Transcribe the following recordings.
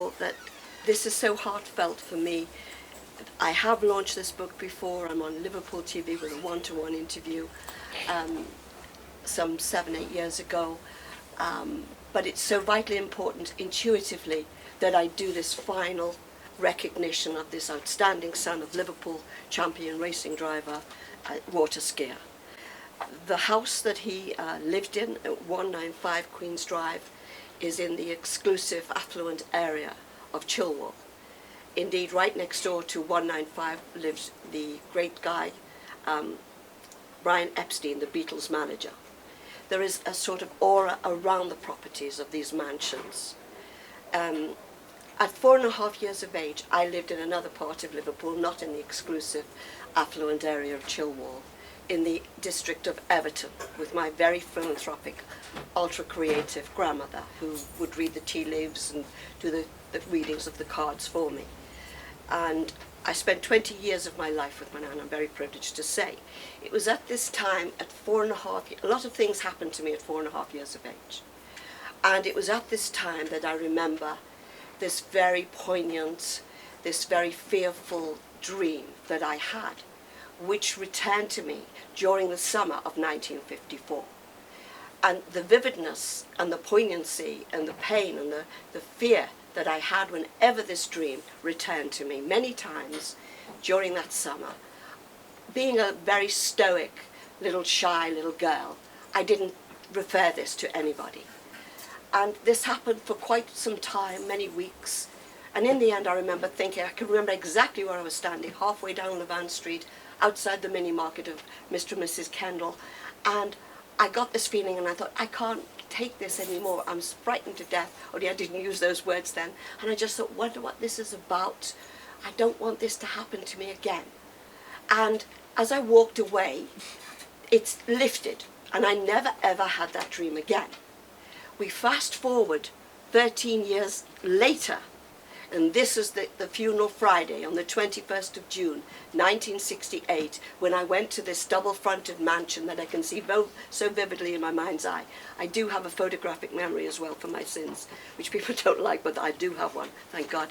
that this is so heartfelt for me. I have launched this book before. I'm on Liverpool TV with a one-to-one interview some 7-8 years ago. But it's so vitally important intuitively that I do this final recognition of this outstanding son of Liverpool champion racing driver, water skier. The house that he lived in at 195 Queen's Drive is in the exclusive affluent area of Chilwell. Indeed, right next door to 195 lives the great guy, Brian Epstein, the Beatles manager. There is a sort of aura around the properties of these mansions. At 4.5 years of age, I lived in another part of Liverpool, not in the exclusive affluent area of Chilwell, in the district of Everton, with my very philanthropic, ultra-creative grandmother, who would read the tea leaves and do the readings of the cards for me. And I spent 20 years of my life with my nan, I'm very privileged to say. It was at this time, at 4.5, a lot of things happened to me at 4.5 years of age. And it was at this time that I remember this very poignant, this very fearful dream that I had, which returned to me during the summer of 1954. And the vividness and the poignancy and the pain and the fear that I had whenever this dream returned to me many times during that summer. Being a very stoic, little shy little girl, I didn't refer this to anybody. And this happened for quite some time, many weeks. And in the end, I remember thinking, I can remember exactly where I was standing, halfway down Levan Street, outside the mini market of Mr. and Mrs. Kendall. And I got this feeling and I thought, I can't take this anymore. I'm frightened to death. Only I didn't use those words then. And I just thought, wonder what this is about. I don't want this to happen to me again. And as I walked away, it's lifted. And I never ever had that dream again. We fast forward 13 years later, and this is the funeral Friday on the 21st of June, 1968, when I went to this double-fronted mansion that I can see so vividly in my mind's eye. I do have a photographic memory as well for my sins, which people don't like, but I do have one, thank God.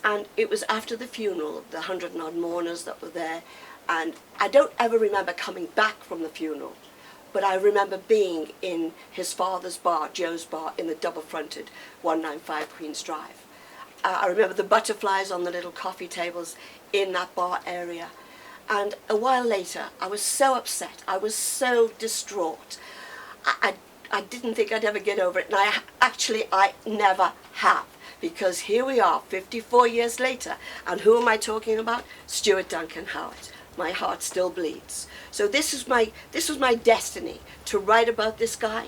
And it was after the funeral of the 100 and odd mourners that were there, and I don't ever remember coming back from the funeral. But I remember being in his father's bar, Joe's bar, in the double-fronted 195 Queen's Drive. I remember the butterflies on the little coffee tables in that bar area. And a while later, I was so upset. I was so distraught. I didn't think I'd ever get over it. And I never have. Because here we are, 54 years later. And who am I talking about? Stuart Duncan Howitt. My heart still bleeds. So this was my destiny, to write about this guy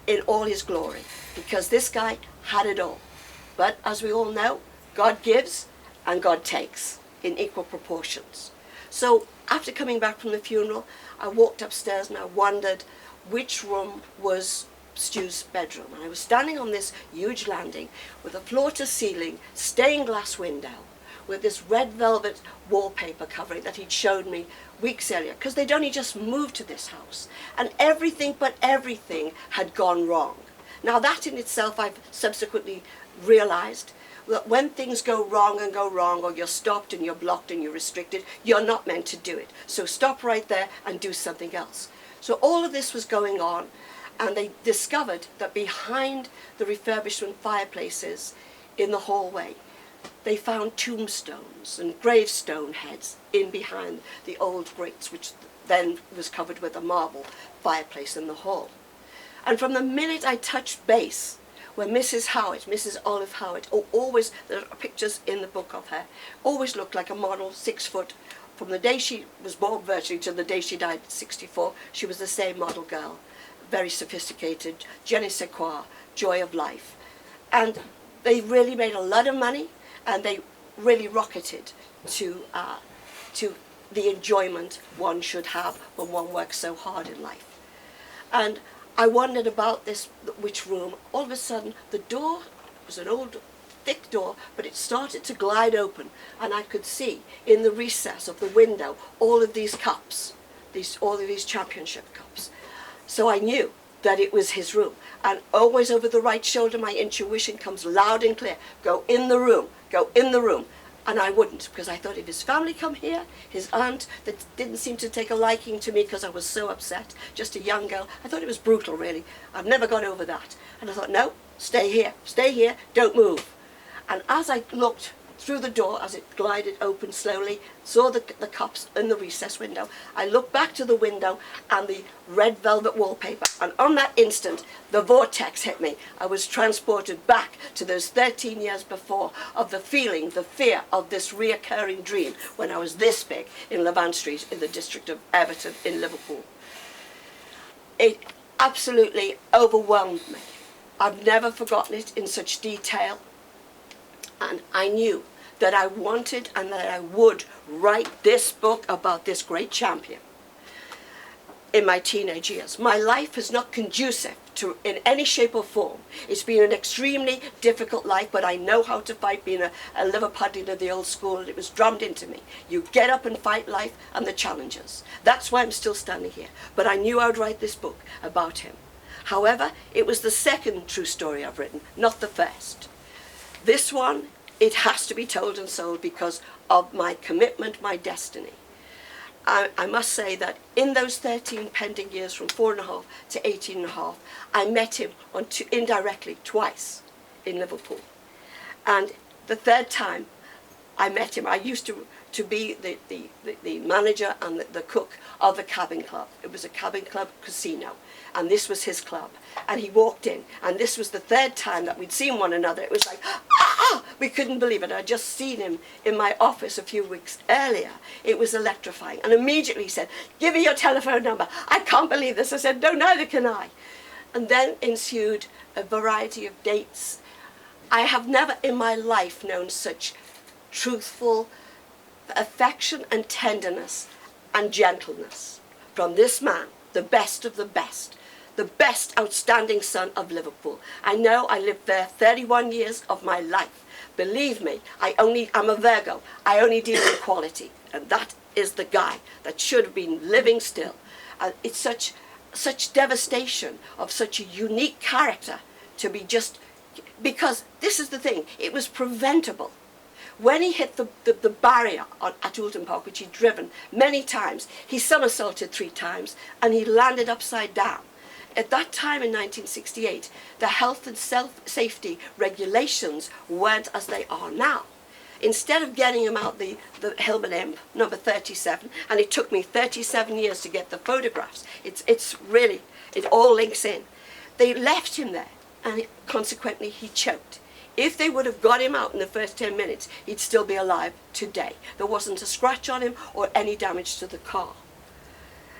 in all his glory, because this guy had it all. But as we all know, God gives and God takes in equal proportions. So after coming back from the funeral, I walked upstairs and I wondered which room was Stu's bedroom. And I was standing on this huge landing with a floor-to-ceiling stained glass window, with this red velvet wallpaper covering that he'd showed me weeks earlier, because they'd only just moved to this house, and everything but everything had gone wrong. Now that in itself, I've subsequently realized that when things go wrong, or you're stopped and you're blocked and you're restricted, you're not meant to do it. So stop right there and do something else. So all of this was going on, and they discovered that behind the refurbishment fireplaces in the hallway, they found tombstones and gravestone heads in behind the old grates, which then was covered with a marble fireplace in the hall. And from the minute I touched base, when Mrs. Howitt, Mrs. Olive Howitt, always, there are pictures in the book of her, always looked like a model, 6 foot. From the day she was born virtually to the day she died at 64, she was the same model girl, very sophisticated, je ne sais quoi, joy of life. And they really made a lot of money, and they really rocketed to the enjoyment one should have when one works so hard in life. And I wondered about this, which room. All of a sudden, the door was an old, thick door, but it started to glide open, and I could see in the recess of the window all of these cups, all of these championship cups. So I knew that it was his room. And always over the right shoulder, my intuition comes loud and clear, go in the room, go in the room. And I wouldn't, because I thought if his family come here, his aunt that didn't seem to take a liking to me because I was so upset, just a young girl, I thought it was brutal really. I've never got over that. And I thought, no, stay here, don't move. And as I looked through the door, as it glided open slowly, saw the cops in the recess window, I looked back to the window and the red velvet wallpaper, and on that instant the vortex hit me. I was transported back to those 13 years before, of the feeling, the fear of this reoccurring dream when I was this big in Levant Street in the district of Everton in Liverpool. It absolutely overwhelmed me. I've never forgotten it in such detail, and I knew that I wanted and that I would write this book about this great champion in my teenage years. My life is not conducive to in any shape or form. It's been an extremely difficult life, but I know how to fight, being a Liverpudlian of the old school, and it was drummed into me. You get up and fight life and the challenges. That's why I'm still standing here. But I knew I would write this book about him. However, it was the second true story I've written, not the first. This one, it has to be told and sold because of my commitment, my destiny. I must say that in those 13 pending years, from 4.5 to 18.5, I met him indirectly twice in Liverpool. And the third time I met him, I used to be the manager and the cook of the cabin club. It was a cabin club casino, and this was his club. And he walked in, and this was the third time that we'd seen one another. It was like, ah! We couldn't believe it. I'd just seen him in my office a few weeks earlier. It was electrifying. And immediately he said, give me your telephone number. I can't believe this. I said, no, neither can I. And then ensued a variety of dates. I have never in my life known such truthful affection and tenderness and gentleness from this man, the best of the best outstanding son of Liverpool. I know I lived there 31 years of my life. Believe me, I'm a Virgo. I only deal with quality, and that is the guy that should have been living still. It's such devastation of such a unique character to be just, because this is the thing, it was preventable. When he hit the barrier at Oulton Park, which he'd driven many times, he somersaulted 3 times and he landed upside down. At that time in 1968, the health and safety regulations weren't as they are now. Instead of getting him out the Hillman Imp, number 37, and it took me 37 years to get the photographs, it's really, it all links in. They left him there, and consequently he choked. If they would have got him out in the first 10 minutes, he'd still be alive today. There wasn't a scratch on him or any damage to the car.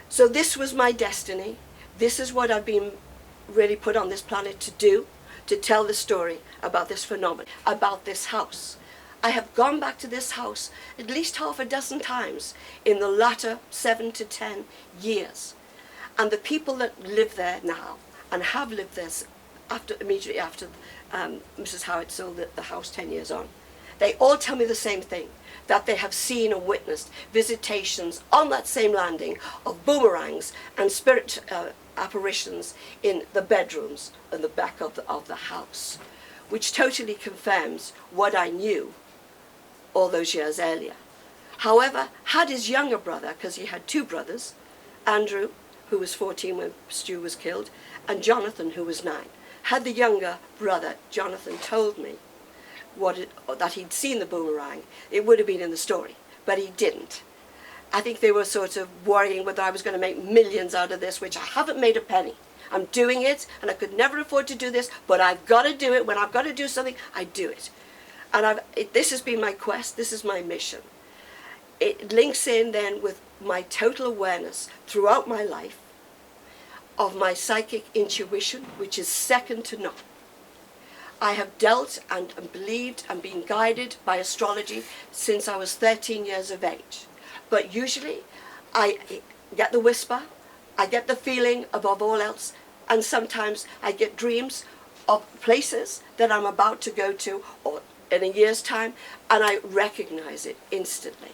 So this was my destiny. This is what I've been really put on this planet to do, to tell the story about this phenomenon, about this house. I have gone back to this house at least half a dozen times in the latter 7 to 10 years. And the people that live there now and have lived there immediately after Mrs. Howitt sold the house 10 years on, they all tell me the same thing, that they have seen and witnessed visitations on that same landing of boomerangs and spirit apparitions in the bedrooms and the back of the house, which totally confirms what I knew all those years earlier. However, had his younger brother, because he had 2 brothers, Andrew, who was 14 when Stu was killed, and Jonathan, who was 9, had the younger brother, Jonathan, told me that he'd seen the boomerang, it would have been in the story, but he didn't. I think they were sort of worrying whether I was going to make millions out of this, which I haven't made a penny. I'm doing it, and I could never afford to do this, but I've got to do it. When I've got to do something, I do it. And this has been my quest, this is my mission. It links in then with my total awareness throughout my life of my psychic intuition, which is second to none. I have dealt and believed and been guided by astrology since I was 13 years of age. But usually I get the whisper, I get the feeling above all else, and sometimes I get dreams of places that I'm about to go to or in a year's time, and I recognize it instantly.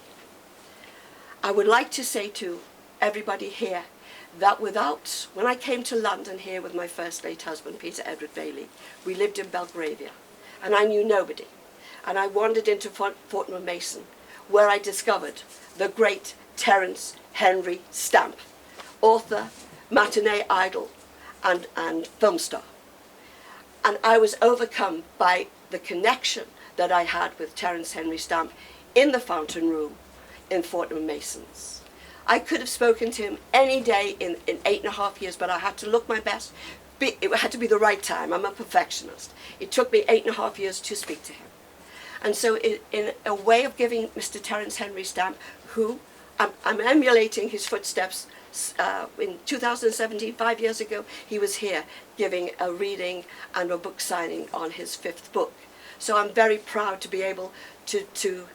I would like to say to everybody here that when I came to London here with my first late husband, Peter Edward Bailey, we lived in Belgravia, and I knew nobody. And I wandered into Fortnum & Mason, where I discovered the great Terence Henry Stamp, author, matinee idol, and film star. And I was overcome by the connection that I had with Terence Henry Stamp in the Fountain Room in Fortnum & Mason's. I could have spoken to him any day in 8.5 years, but I had to look my best. It had to be the right time. I'm a perfectionist. It took me 8.5 years to speak to him. And so in a way of giving Mr. Terence Henry Stamp, who I'm emulating his footsteps. In 2017, 5 years ago, he was here giving a reading and a book signing on his 5th book. So I'm very proud to be able to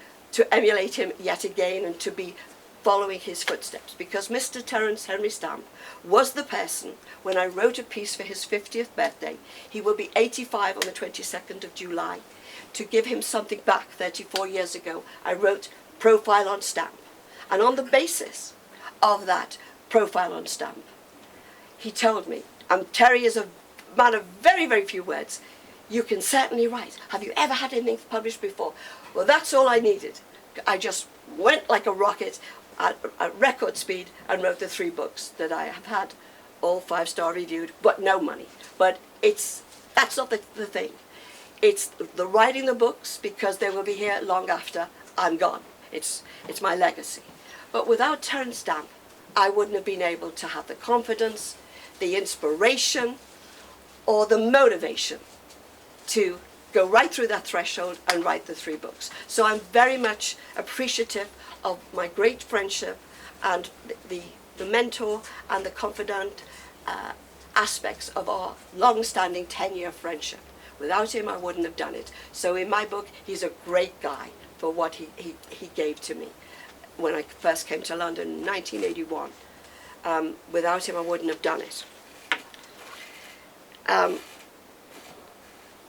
emulate him yet again and to be following his footsteps, because Mr. Terence Henry Stamp was the person, when I wrote a piece for his 50th birthday, he will be 85 on the 22nd of July, to give him something back 34 years ago, I wrote Profile on Stamp. And on the basis of that profile on Stamp, he told me, Terry is a man of very, very few words, you can certainly write. Have you ever had anything published before? Well, that's all I needed. I just went like a rocket at record speed and wrote the 3 books that I have had, all 5-star reviewed, but no money. But that's not the thing. It's the writing the books, because they will be here long after I'm gone. It's my legacy. But without Terence Stamp, I wouldn't have been able to have the confidence, the inspiration, or the motivation to go right through that threshold and write the 3 books. So I'm very much appreciative of my great friendship and the mentor and the confidant aspects of our long-standing 10-year friendship. Without him, I wouldn't have done it. So in my book, he's a great guy for what he gave to me when I first came to London in 1981. Without him, I wouldn't have done it.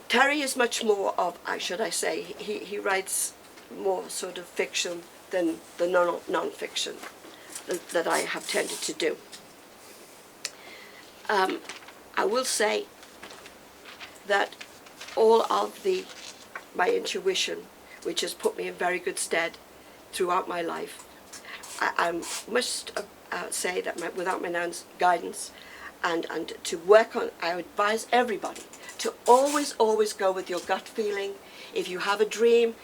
Terry is much more of, should I say, he writes more sort of fiction than the non-fiction that I have tended to do. I will say that all of my intuition, which has put me in very good stead throughout my life, I must say that without my nan's guidance and to work on, I advise everybody to always go with your gut feeling. If you have a dream,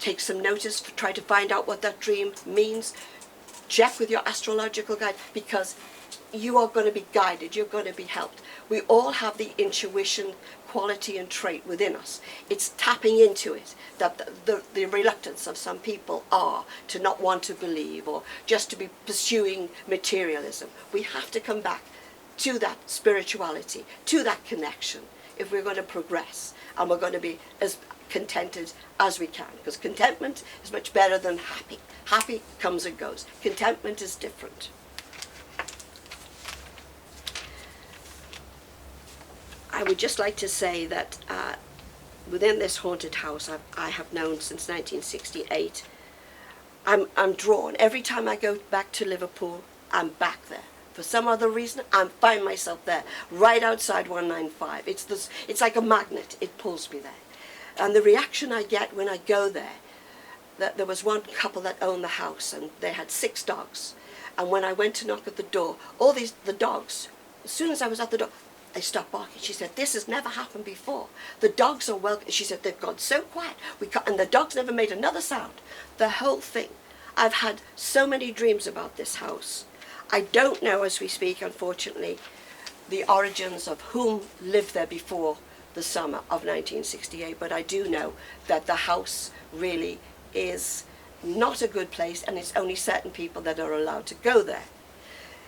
take some notice, try to find out what that dream means. Check with your astrological guide, because you are going to be guided, you're going to be helped. We all have the intuition quality and trait within us. It's tapping into it that the reluctance of some people are to not want to believe, or just to be pursuing materialism. We have to come back to that spirituality, to that connection, if we're going to progress, and we're going to be as contented as we can, because contentment is much better than happy. Happy comes and goes. Contentment is different. I would just like to say that within this haunted house I have known since 1968, I'm drawn. Every time I go back to Liverpool, I'm back there. For some other reason, I find myself there, right outside 195. It's like a magnet. It pulls me there. And the reaction I get when I go there, that there was one couple that owned the house, and they had 6 dogs. And when I went to knock at the door, the dogs, as soon as I was at the door, they stopped barking. She said, "This has never happened before. The dogs are welcome." She said, "They've gone so quiet. And the dogs never made another sound." The whole thing. I've had so many dreams about this house. I don't know, as we speak, unfortunately, the origins of whom lived there before the summer of 1968, but I do know that the house really is not a good place, and it's only certain people that are allowed to go there.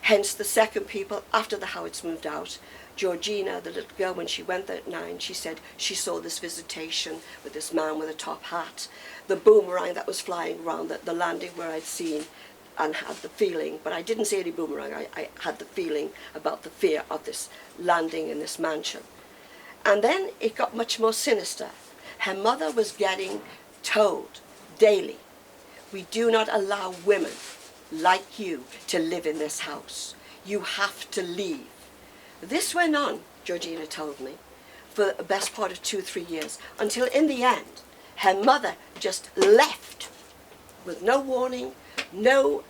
Hence the second people, after the Howitts moved out, Georgina, the little girl, when she went there at 9, she said she saw this visitation with this man with a top hat, the boomerang that was flying around the landing where I'd seen and had the feeling, but I didn't see any boomerang, I had the feeling about the fear of this landing in this mansion. And then it got much more sinister. Her mother was getting told daily, "We do not allow women like you to live in this house. You have to leave. This went on, Georgina told me, for the best part of 2-3 years, until in the end, her mother just left with no warning, no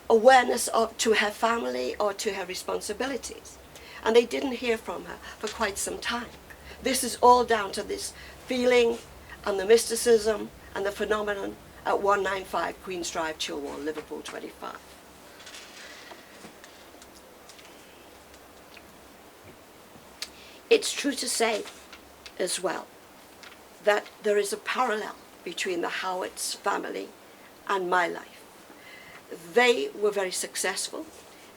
awareness to her family or to her responsibilities. And they didn't hear from her for quite some time. This is all down to this feeling and the mysticism and the phenomenon at 195 Queen's Drive, Chilwell, Liverpool 25. It's true to say as well that there is a parallel between the Howitts family and my life. They were very successful,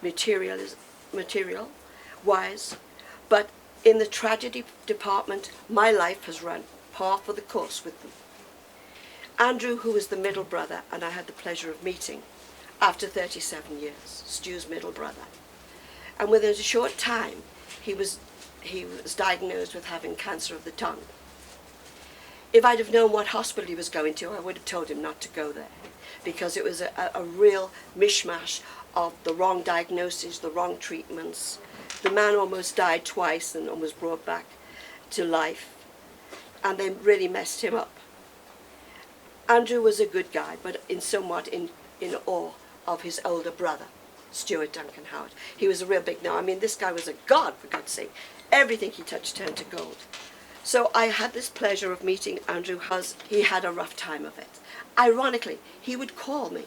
material-wise, but in the tragedy department, my life has run par for the course with them. Andrew, who was the middle brother, and I had the pleasure of meeting after 37 years, Stu's middle brother. And within a short time, he was diagnosed with having cancer of the tongue. If I'd have known what hospital he was going to, I would have told him not to go there, because it was a real mishmash of the wrong diagnosis, the wrong treatments. The man almost died twice and was brought back to life, and they really messed him up. Andrew was a good guy, but somewhat in awe of his older brother, Stuart Duncan Howitt. He was a real big no. I mean, this guy was a god, for God's sake. Everything he touched turned to gold. So I had this pleasure of meeting Andrew because he had a rough time of it. Ironically, he would call me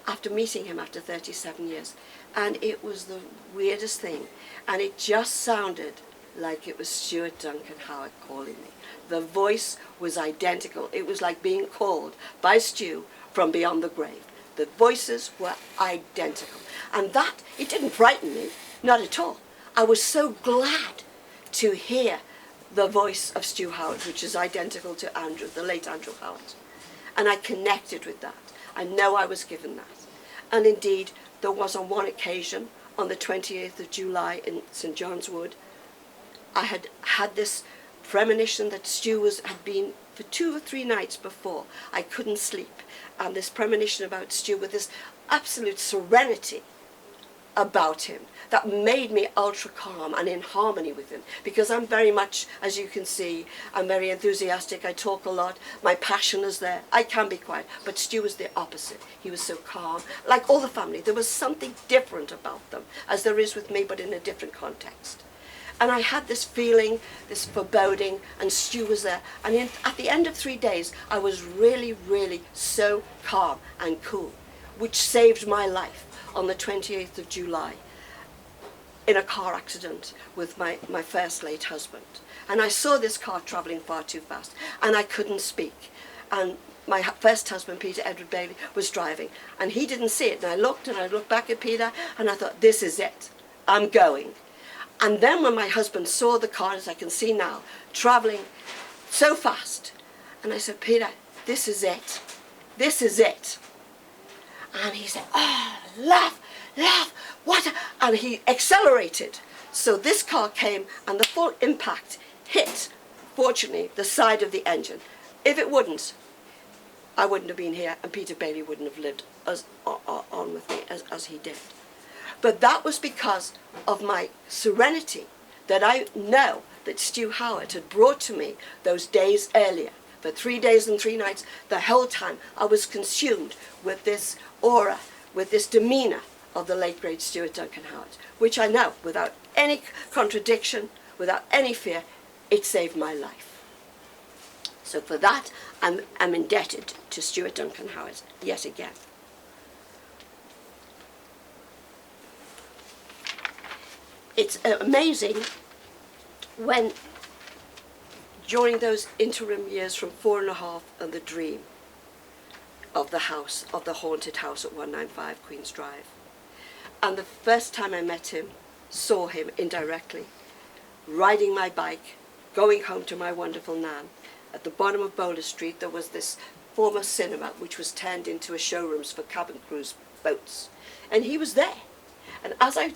after meeting him after 37 years, and it was the weirdest thing, and it just sounded like it was Stuart Duncan Howitt calling me. The voice was identical. It was like being called by Stu from beyond the grave. The voices were identical. And that, it didn't frighten me, not at all. I was so glad to hear the voice of Stu Howard, which is identical to Andrew, the late Andrew Howard. And I connected with that. I know I was given that. And indeed, there was on one occasion, on the 28th of July in St. John's Wood, I had this premonition that Stu had been for 2 or 3 nights before. I couldn't sleep. And this premonition about Stu with this absolute serenity about him that made me ultra calm and in harmony with him, because I'm very much, as you can see, I'm very enthusiastic, I talk a lot, my passion is there, I can be quiet, but Stu was the opposite. He was so calm, like all the family. There was something different about them, as there is with me, but in a different context. And I had this feeling, this foreboding, and Stu was there. And at the end of 3 days, I was really, really so calm and cool, which saved my life on the 28th of July in a car accident with my first late husband. And I saw this car travelling far too fast, and I couldn't speak. And my first husband, Peter Edward Bailey, was driving, and he didn't see it. And I looked back at Peter, and I thought, this is it, I'm going. And then when my husband saw the car, as I can see now, travelling so fast, and I said, Peter, this is it. This is it. And he said, oh, love, what? And he accelerated. So this car came, and the full impact hit, fortunately, the side of the engine. If it wouldn't, I wouldn't have been here, and Peter Bailey wouldn't have lived on with me as he did. But that was because of my serenity, that I know that Stu Howard had brought to me those days earlier. For 3 days and 3 nights, the whole time I was consumed with this aura, with this demeanour of the late great Stuart Duncan Howard, which I know, without any contradiction, without any fear, it saved my life. So for that, I'm indebted to Stuart Duncan Howard yet again. It's amazing when, during those interim years from 4.5 and the dream of the house, of the haunted house at 195 Queen's Drive, and the first time I met him, saw him indirectly, riding my bike, going home to my wonderful nan, at the bottom of Boulder Street there was this former cinema which was turned into a showrooms for cabin cruise boats, and he was there. And as I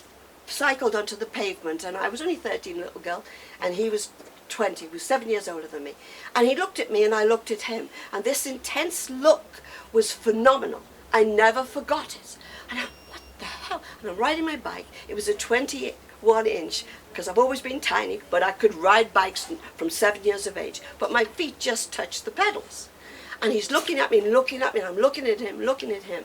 cycled onto the pavement, and I was only 13, little girl, and he was 20, he was 7 years older than me, and he looked at me and I looked at him, and this intense look was phenomenal. I never forgot it. And I, what the hell? hell? And I'm riding my bike. It was a 21-inch, because I've always been tiny, but I could ride bikes from 7 years of age. But my feet just touched the pedals. And he's looking at me and looking at me, and I'm looking at him, looking at him.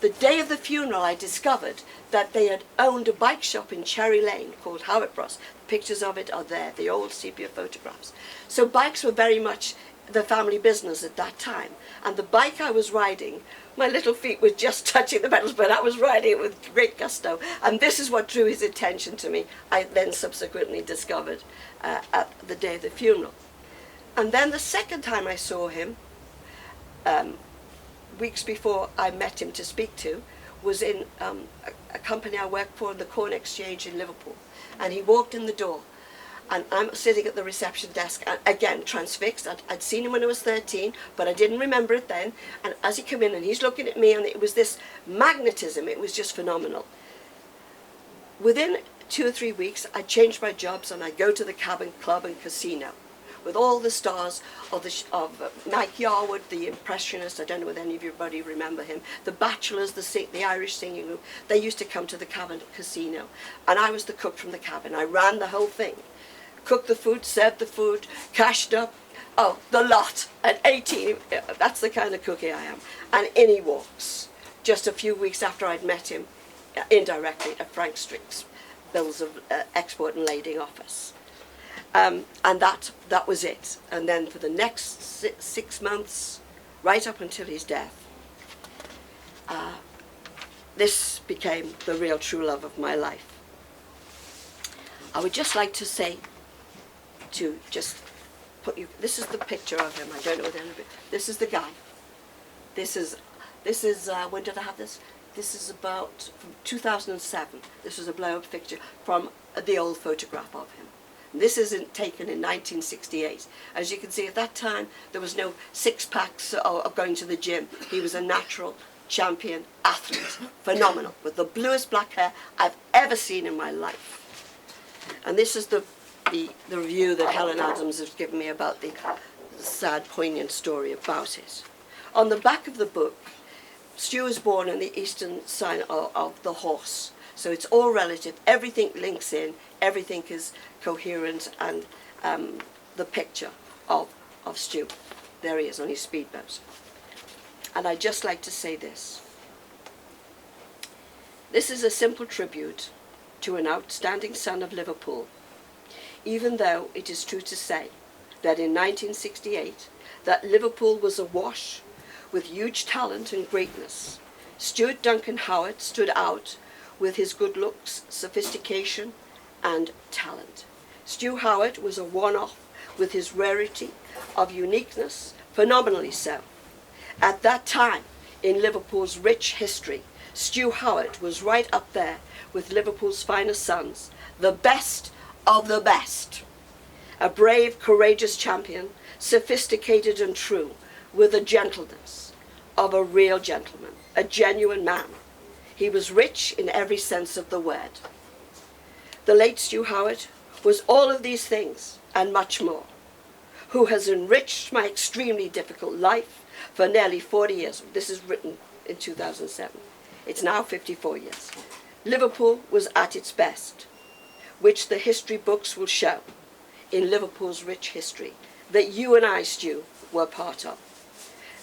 The day of the funeral, I discovered that they had owned a bike shop in Cherry Lane called Howitt Bros. Pictures of it are there, the old sepia photographs. So bikes were very much the family business at that time. And the bike I was riding, my little feet were just touching the pedals, but I was riding it with great gusto. And this is what drew his attention to me, I then subsequently discovered at the day of the funeral. And then the second time I saw him, weeks before I met him to speak to, was in a company I worked for, the Corn Exchange in Liverpool. And he walked in the door, and I'm sitting at the reception desk, and again, transfixed. I'd seen him when I was 13, but I didn't remember it then. And as he came in, and he's looking at me, and it was this magnetism, it was just phenomenal. Within 2 or 3 weeks, I changed my jobs, and I go to the Cabin Club and Casino with all the stars of Mike Yarwood, the impressionist. I don't know whether any of you remember him. The Bachelors, the Irish singing group, they used to come to the Cabin Casino. And I was the cook from the cabin. I ran the whole thing. Cooked the food, served the food, cashed up, oh, the lot. At 18, that's the kind of cookie I am. And in he walks, just a few weeks after I'd met him, indirectly, at Frank Strick's Bills of Export and Lading office. And that was it. And then for the next 6 months, right up until his death, this became the real true love of my life. I would just like to say, to just put you, this is the picture of him. I don't know what anybody, this is the guy. This is when did I have this? This is about from 2007. This is a blow-up picture from the old photograph of him. This isn't taken in 1968. As you can see, at that time, there was no six-packs of going to the gym. He was a natural champion athlete, phenomenal, with the bluest black hair I've ever seen in my life. And this is the review that Helen Adams has given me about the sad, poignant story about it. On the back of the book, Stu was born in the eastern sign of the horse. So it's all relative, everything links in, everything is coherent, and the picture of Stu. There he is on his speedboat. And I'd just like to say this. This is a simple tribute to an outstanding son of Liverpool, even though it is true to say that in 1968, that Liverpool was awash with huge talent and greatness. Stuart Duncan Howitt stood out with his good looks, sophistication, and talent. Stu Howard was a one-off with his rarity of uniqueness, phenomenally so. At that time, in Liverpool's rich history, Stu Howard was right up there with Liverpool's finest sons, the best of the best. A brave, courageous champion, sophisticated and true, with the gentleness of a real gentleman, a genuine man. He was rich in every sense of the word. The late Stuart Howard was all of these things and much more, who has enriched my extremely difficult life for nearly 40 years. This is written in 2007. It's now 54 years. Liverpool was at its best, which the history books will show in Liverpool's rich history that you and I, Stu, were part of.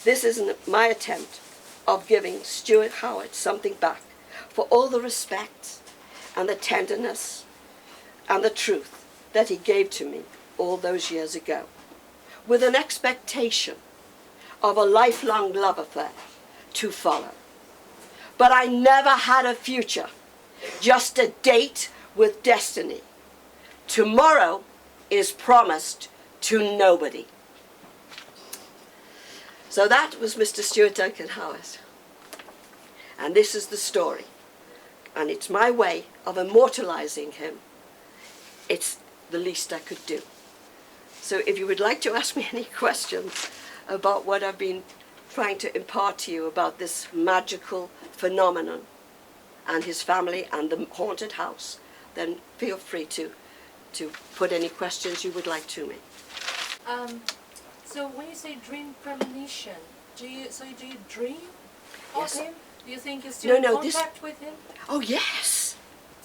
This is my attempt of giving Stuart Howard something back for all the respect and the tenderness and the truth that he gave to me all those years ago, with an expectation of a lifelong love affair to follow. But I never had a future, just a date with destiny. Tomorrow is promised to nobody. So that was Mr. Stuart Duncan Howitt. And this is the story. And it's my way of immortalizing him. It's the least I could do. So if you would like to ask me any questions about what I've been trying to impart to you about this magical phenomenon and his family and the haunted house, then feel free to put any questions you would like to me. So when you say dream premonition, do you dream of him? Do you think you're still in No, contact with him Oh yes.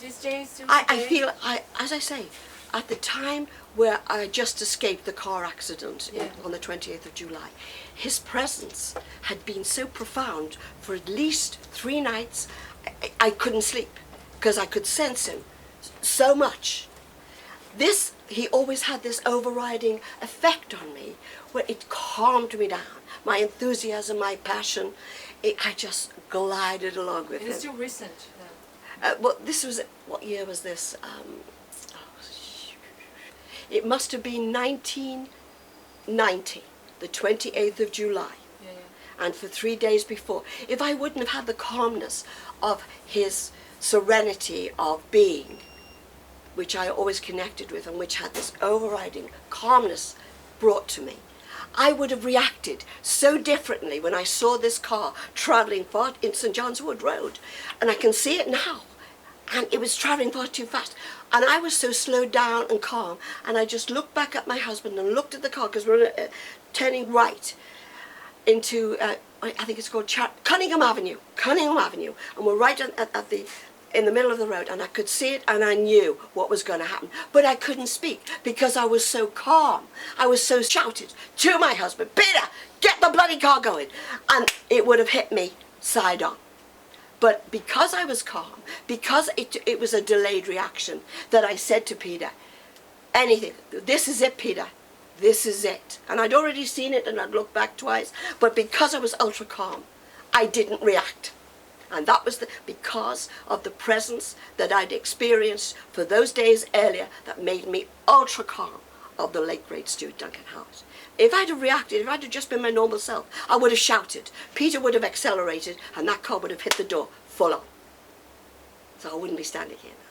these days? Still I today? feel, as I say, at the time where I just escaped the car accident on the 28th of July, his presence had been so profound for at least 3 nights. I couldn't sleep because I could sense him so much. He always had this overriding effect on me where it calmed me down. My enthusiasm, my passion, I just glided along with him. It's still recent. Well, what year was this? It must have been 1990, the 28th of July. And for 3 days before. If I wouldn't have had the calmness of his serenity of being, which I always connected with and which had this overriding calmness brought to me, I would have reacted so differently when I saw this car travelling far in St John's Wood Road. And I can see it now. And it was travelling far too fast. And I was so slowed down and calm. And I just looked back at my husband and looked at the car, because we're turning right into, I think it's called Cunningham Avenue. And we're right in the middle of the road. And I could see it and I knew what was going to happen. But I couldn't speak because I was so calm. I was so shouted to my husband, Peter, get the bloody car going. And it would have hit me side on. But because I was calm, because it was a delayed reaction, that I said to Peter, anything, this is it, Peter, this is it. And I'd already seen it and I'd looked back twice, but because I was ultra calm, I didn't react. And that was because of the presence that I'd experienced for those days earlier that made me ultra calm of the late great Stuart Duncan Howitt. If I'd have reacted, if I'd have just been my normal self, I would have shouted. Peter would have accelerated and that car would have hit the door full on. So I wouldn't be standing here now.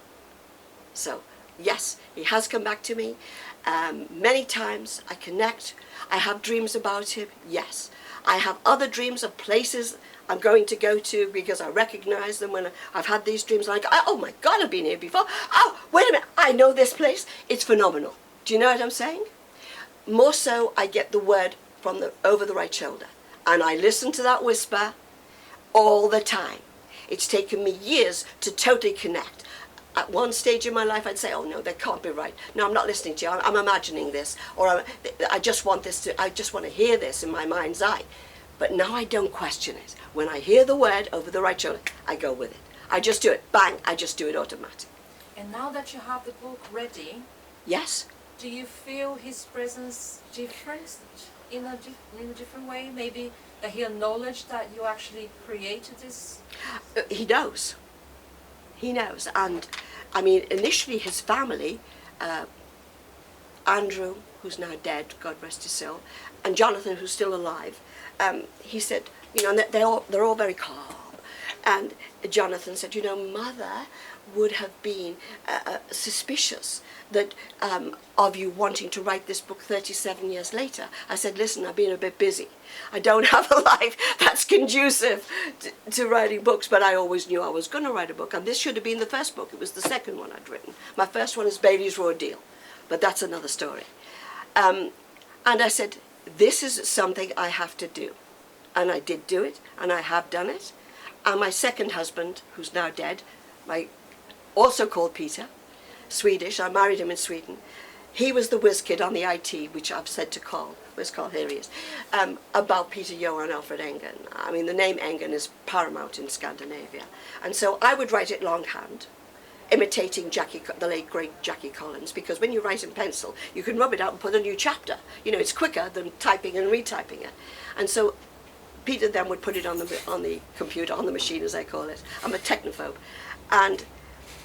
So, yes, he has come back to me. Many times I connect. I have dreams about him, yes. I have other dreams of places I'm going to go to because I recognize them when I've had these dreams. Like, oh my God, I've been here before. Oh, wait a minute, I know this place. It's phenomenal. Do you know what I'm saying? More so, I get the word from over the right shoulder. And I listen to that whisper all the time. It's taken me years to totally connect. At one stage in my life, I'd say, oh no, that can't be right. No, I'm not listening to you. I'm imagining this. Or I just want to hear this in my mind's eye. But now I don't question it. When I hear the word over the right shoulder, I go with it. I just do it. Bang, I just do it automatically. And now that you have the book ready, yes. Do you feel his presence different in a different way? Maybe that he acknowledged that you actually created this? He knows. He knows. And, I mean, initially his family, Andrew, who's now dead, God rest his soul, and Jonathan, who's still alive, he said, you know, they're all very calm. And Jonathan said, you know, Mother would have been suspicious that of you wanting to write this book 37 years later. I said, listen, I've been a bit busy. I don't have a life that's conducive to writing books, but I always knew I was going to write a book. And this should have been the first book. It was the second one I'd written. My first one is Bailey's Raw Deal, but that's another story. And I said, this is something I have to do. And I did do it, and I have done it. And my second husband, who's now dead, also called Peter, Swedish, I married him in Sweden. He was the whiz kid on the IT, which I've said to Carl, where's Carl? Here he is, about Peter, Johan, Alfred Engen. I mean, the name Engen is paramount in Scandinavia. And so I would write it longhand, imitating the late great Jackie Collins, because when you write in pencil, you can rub it out and put a new chapter. You know, it's quicker than typing and retyping it. And so Peter then would put it on the computer, on the machine as I call it. I'm a technophobe. And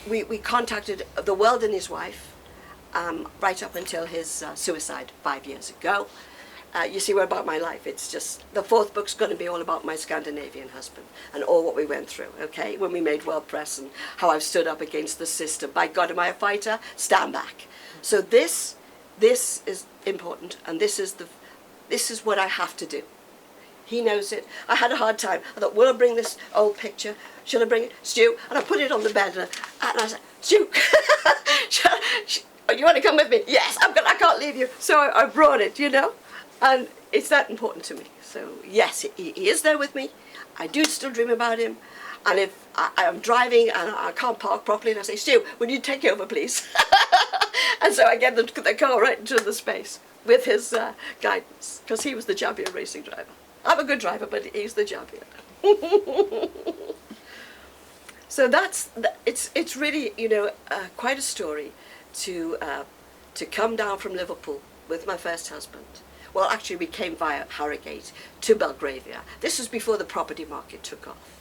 we contacted the world and his wife right up until his suicide 5 years ago. You see, we're about my life. It's just, the fourth book's going to be all about my Scandinavian husband and all what we went through, okay? When we made World Press and how I've stood up against the system. By God, am I a fighter? Stand back. So this is important, and this is what I have to do. He knows it. I had a hard time. I thought, will I bring this old picture? Should I bring it? Stu? And I put it on the bed, and I said, Stu, you want to come with me? Yes, I can't leave you. So I brought it, you know. And it's that important to me. So yes, he is there with me. I do still dream about him. And if I'm driving and I can't park properly, and I say, Stu, would you take over, please? And so I get the car right into the space with his guidance, because he was the champion racing driver. I'm a good driver, but he's the champion. So it's really, you know, quite a story to come down from Liverpool with my first husband. Well, actually, we came via Harrogate to Belgravia. This was before the property market took off.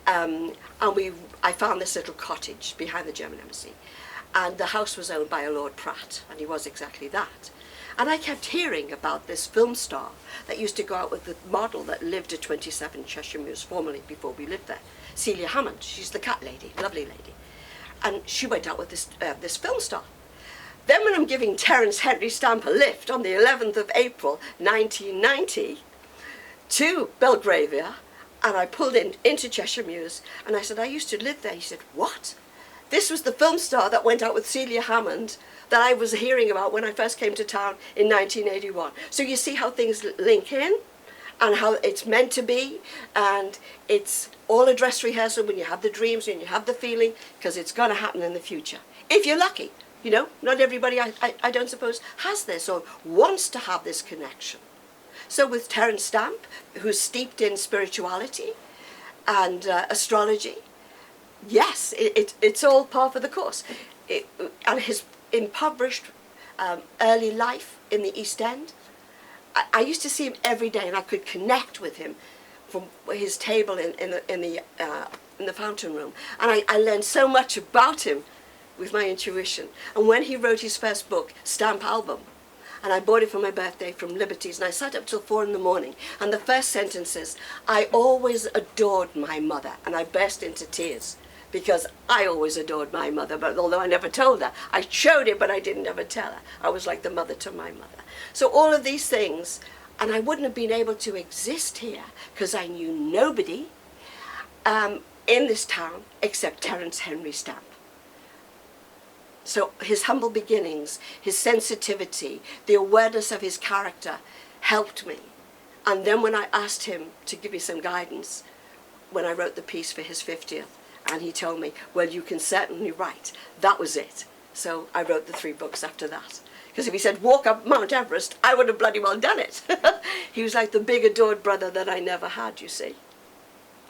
And I found this little cottage behind the German embassy. And the house was owned by a Lord Pratt, and he was exactly that. And I kept hearing about this film star that used to go out with the model that lived at 27 Cheshire Mews formerly before we lived there, Celia Hammond. She's the cat lady, lovely lady. And she went out with this film star. Then when I'm giving Terence Henry Stamp a lift on the 11th of April 1990 to Belgravia, and I pulled into Cheshire Mews, and I said, I used to live there. He said, what? This was the film star that went out with Celia Hammond that I was hearing about when I first came to town in 1981. So you see how things link in and how it's meant to be, and it's all a dress rehearsal when you have the dreams and you have the feeling, because it's going to happen in the future. If you're lucky, you know, not everybody, I don't suppose, has this or wants to have this connection. So with Terence Stamp, who's steeped in spirituality and astrology, yes, it's all par for the course. And his impoverished early life in the East End, I used to see him every day, and I could connect with him from his table in the fountain room. And I learned so much about him with my intuition. And when he wrote his first book, Stamp Album, and I bought it for my birthday from Liberty's, and I sat up till 4 in the morning, and the first sentence is, I always adored my mother, and I burst into tears, because I always adored my mother, but although I never told her, I showed it, but I didn't ever tell her. I was like the mother to my mother. So all of these things, and I wouldn't have been able to exist here, because I knew nobody in this town except Terence Henry Stamp. So his humble beginnings, his sensitivity, the awareness of his character helped me. And then when I asked him to give me some guidance, when I wrote the piece for his 50th, and he told me, well, you can certainly write, that was it. So I wrote the 3 books after that. Because if he said, walk up Mount Everest, I would have bloody well done it. He was like the big adored brother that I never had, you see.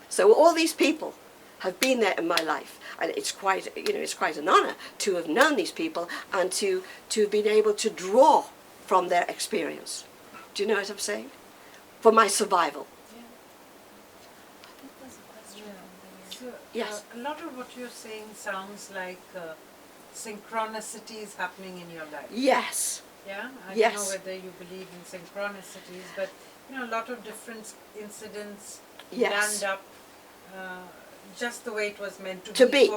So all these people have been there in my life, and it's quite, you know, it's quite an honour to have known these people and to have been able to draw from their experience. Do you know what I'm saying? For my survival. Yeah. I think there's a question over here. So, Yes. a lot of what you're saying sounds like synchronicities happening in your life. Yes. Yeah? I Yes. don't know whether you believe in synchronicities, but you know, a lot of different incidents Yes. land up just the way it was meant To to be.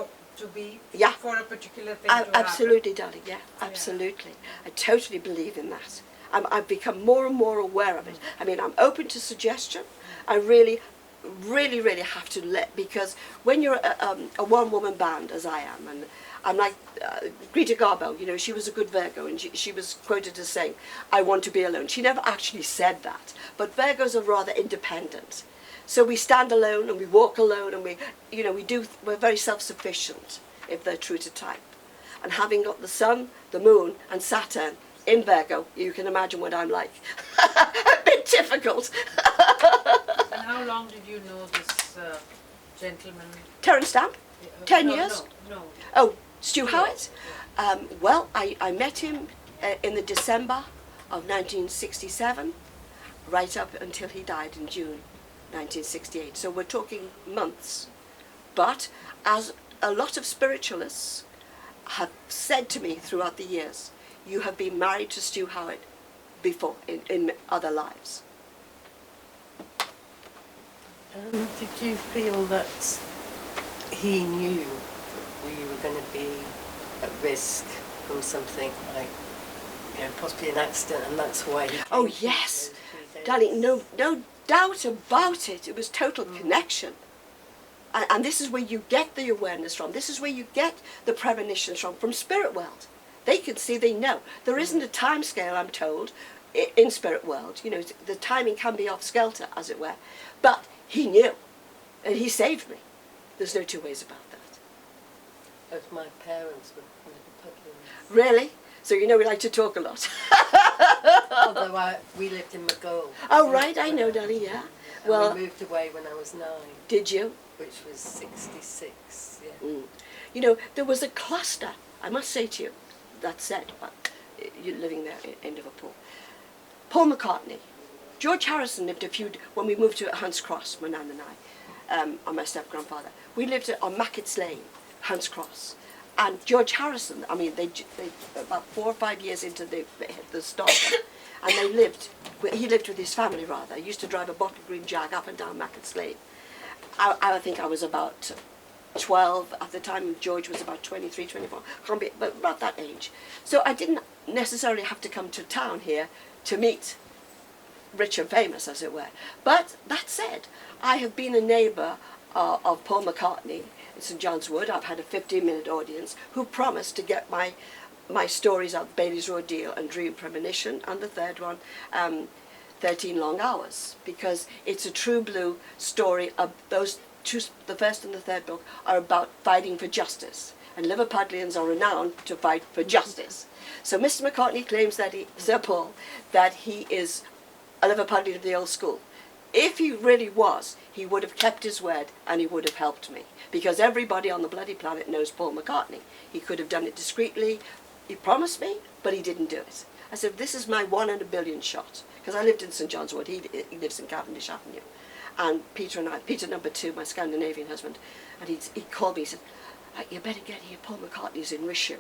be Yeah. for a particular thing to happen. Absolutely, darling, yeah, absolutely. I totally believe in that. I've become more and more aware of it. I mean, I'm open to suggestion. I really have to because when you're a one-woman band, as I am, and I'm like Greta Garbo, you know, she was a good Virgo, and she was quoted as saying, I want to be alone. She never actually said that, but Virgos are rather independent. So we stand alone and we walk alone, and we're very self-sufficient if they're true to type. And having got the sun, the moon, and Saturn in Virgo, you can imagine what I'm like. A bit difficult. And how long did you know this gentleman? Terence Stamp, 10 years. No. Oh, Stuart Howard. Well, I met him in the December of 1967, right up until he died in June 1968. So we're talking months. But as a lot of spiritualists have said to me throughout the years, you have been married to Stuart Howard before in other lives. Did you feel that he knew that you were going to be at risk from something like, you know, possibly an accident, and that's why he came Oh to you yes, those 3 days? darling, no doubt about it. It was total connection. And this is where you get the awareness from. This is where you get the premonitions from spirit world. They can see, they know. There isn't a time scale, I'm told, in spirit world. You know, the timing can be off skelter, as it were. But he knew, and he saved me. There's no two ways about that. Both my parents were Liverpudlians. Really? So you know we like to talk a lot. Although we lived in McGowl. Oh, right, I know, darling, yeah. And Well, we moved away when I was 9, did you? which was 66, yeah. Mm. You know, there was a cluster, I must say to you, that said, you're living there in Liverpool. Paul McCartney. George Harrison lived when we moved to Hunts Cross, my nan and I, and my step-grandfather. We lived on Mackett's Lane, Hunts Cross. And George Harrison, I mean, they about 4 or 5 years into the start, and he lived with his family, rather. He used to drive a bottle green Jag up and down Mackett's Lane. I think I was about 12 at the time. George was about 23, 24, can't be, but about that age. So I didn't necessarily have to come to town here to meet rich and famous, as it were. But that said, I have been a neighbour of Paul McCartney in St John's Wood. I've had a 15-minute audience who promised to get my stories out, Bailey's Ordeal and Dream Premonition, and the third one, 13 Long Hours, because it's a true blue story of those two. The first and the third book are about fighting for justice, and Liverpudlians are renowned to fight for justice. So Mr McCartney claims that Sir Paul, that he is a Liverpudlian of the old school. If he really was, he would have kept his word and he would have helped me, because everybody on the bloody planet knows Paul McCartney. He could have done it discreetly. He promised me, but he didn't do it. I said, this is my 1 in a billion shot, because I lived in St John's Wood. He lives in Cavendish Avenue. And Peter number 2, my Scandinavian husband, and he called me, he said, you better get here, Paul McCartney's in Wishu.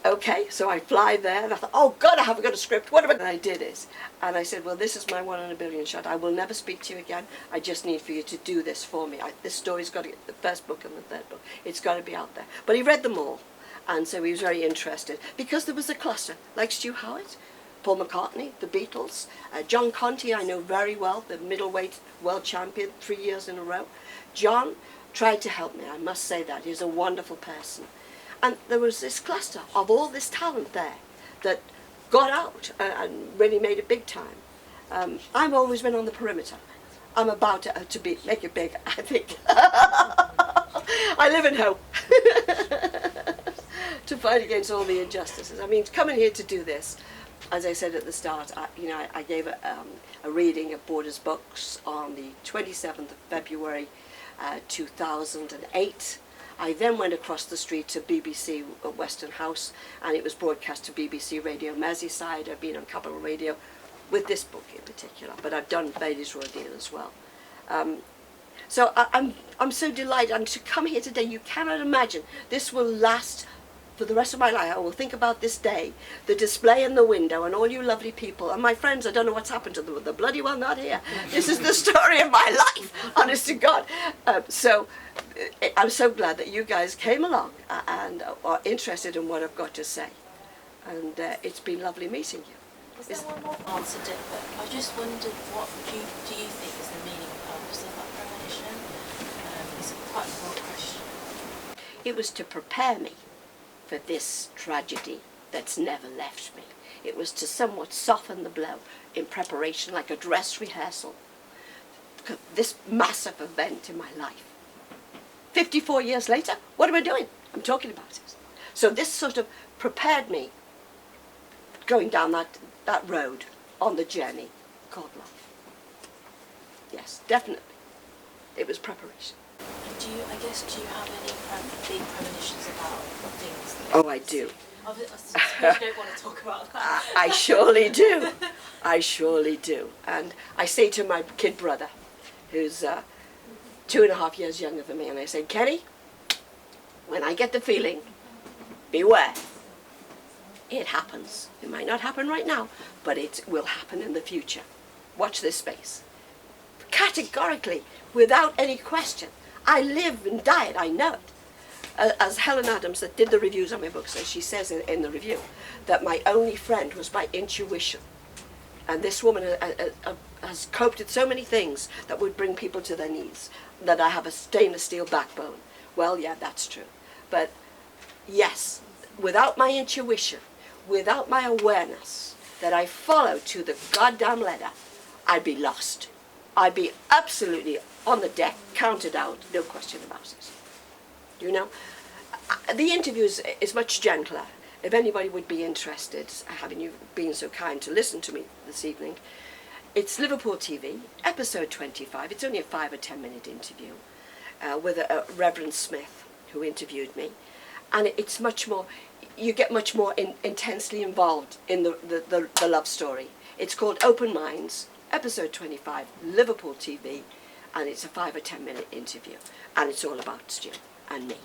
Okay, so I fly there, and I thought, oh God, I haven't got a script, what am I? And I did it. And I said, well, this is my 1 in a billion shot. I will never speak to you again. I just need for you to do this for me. This story's got to get, the first book and the third book, it's got to be out there. But he read them all, and so he was very interested, because there was a cluster, like Stuart Howard, Paul McCartney, the Beatles, John Conti I know very well, the middleweight world champion 3 years in a row. John tried to help me, I must say that. He's a wonderful person. And there was this cluster of all this talent there that got out and really made it big time. I've always been on the perimeter. I'm about to make it big, I think. I live in hope to fight against all the injustices. I mean, coming here to do this, as I said at the start, I gave a reading of Borders Books on the 27th of February 2008. I then went across the street to BBC Western House, and it was broadcast to BBC Radio Merseyside. I've been on Capital Radio with this book in particular, but I've done Bailey's Ordeal as well. So I'm so delighted. And to come here today, you cannot imagine. This will last for the rest of my life. I will think about this day, the display in the window, and all you lovely people. And my friends, I don't know what's happened to them. They're bloody well not here. This is the story of my life, honest to God. So I'm so glad that you guys came along and are interested in what I've got to say. And it's been lovely meeting you. Was there one more answered it, but I just wondered, what do you think is the meaning and purpose of that premonition? It's quite a broad question. It was to prepare me for this tragedy that's never left me. It was to somewhat soften the blow in preparation, like a dress rehearsal. This massive event in my life. 54 years later, what am I doing? I'm talking about it. So this sort of prepared me going down that road on the journey called life. Yes, definitely. It was preparation. And do you have any big premonitions about things that Oh, I do. I suppose you don't want to talk about that. I surely do. I surely do. And I say to my kid brother, who's 2.5 years younger than me, and I say, Kenny, when I get the feeling, beware. It happens. It might not happen right now, but it will happen in the future. Watch this space. Categorically, without any question. I live and die it, I know it. As Helen Adams, that did the reviews on my books, as she says in the review, that my only friend was my intuition. And this woman has coped with so many things that would bring people to their knees, that I have a stainless steel backbone. Well, yeah, that's true. But yes, without my intuition, without my awareness, that I followed to the goddamn letter, I'd be lost. I'd be absolutely on the deck, counted out, no question about it. You know? The interview is much gentler. If anybody would be interested, having you been so kind to listen to me this evening, it's Liverpool TV, episode 25. It's only a 5 or 10 minute interview with a Reverend Smith who interviewed me. And it's much more, you get much more intensely involved in the love story. It's called Open Minds, episode 25, Liverpool TV, and it's a 5 or 10 minute interview. And it's all about Stu and me.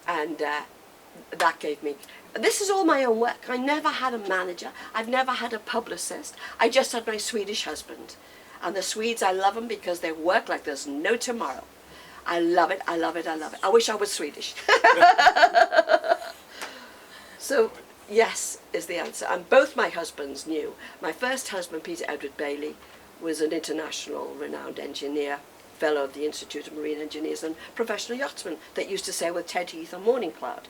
And that gave me, this is all my own work. I never had a manager. I've never had a publicist. I just had my Swedish husband. And the Swedes, I love them because they work like there's no tomorrow. I love it, I love it, I love it. I wish I was Swedish. So, yes, is the answer. And both my husbands knew. My first husband, Peter Edward Bailey, was an international renowned engineer, fellow of the Institute of Marine Engineers and professional yachtsman that used to sail with Ted Heath on Morning Cloud.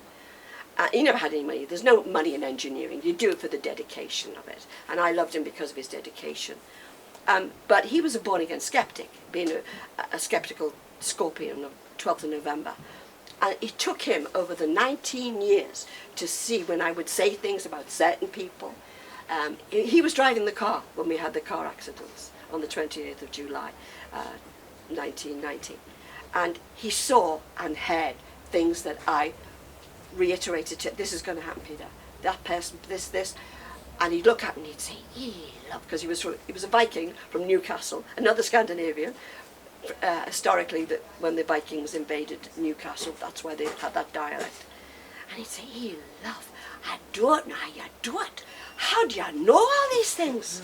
He never had any money. There's no money in engineering. You do it for the dedication of it. And I loved him because of his dedication. But he was a born-again skeptic, being a skeptical Scorpion of 12th of November. And it took him over the 19 years to see when I would say things about certain people. He was driving the car when we had the car accidents on the 28th of July, 1990. And he saw and heard things that I reiterated to, this is going to happen, Peter. That person, this. And he'd look at me and he'd say, because he was a Viking from Newcastle, another Scandinavian. Historically, when the Vikings invaded Newcastle, that's why they had that dialect. And he'd say, love, I don't know how you do it. How do you know all these things?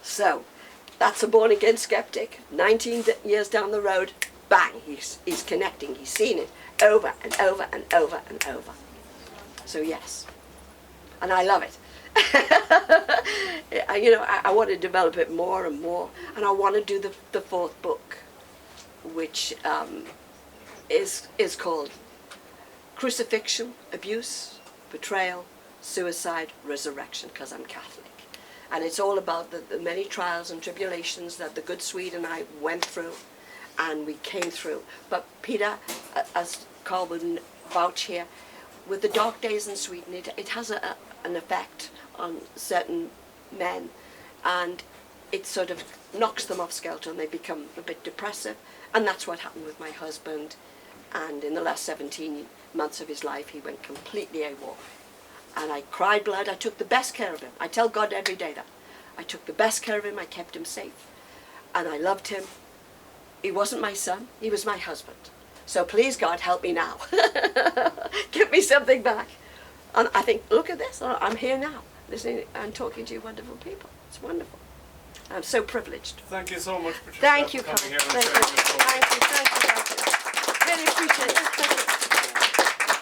So, that's a born-again skeptic. 19 years down the road, bang, he's connecting, he's seen it over and over and over and over. So yes, and I love it. You know, I want to develop it more and more, and I want to do the 4th book, which is called Crucifixion, Abuse, Betrayal, Suicide, Resurrection, because I'm Catholic. And it's all about the many trials and tribulations that the good Swede and I went through, and we came through. But Peter, as Carl would vouch here, with the dark days in Sweden, it has an effect on certain men, and it sort of knocks them off skelter and they become a bit depressive. And that's what happened with my husband. And in the last 17 months of his life, he went completely AWOL. And I cried blood. I took the best care of him. I tell God every day that. I took the best care of him. I kept him safe. And I loved him. He wasn't my son. He was my husband. So please, God, help me now. Give me something back. And I think, look at this. I'm here now, listening and talking to you wonderful people. It's wonderful. I'm so privileged. Thank you so much, Patricia. Thank you, for coming Carl. here and sharing your story. Thank you.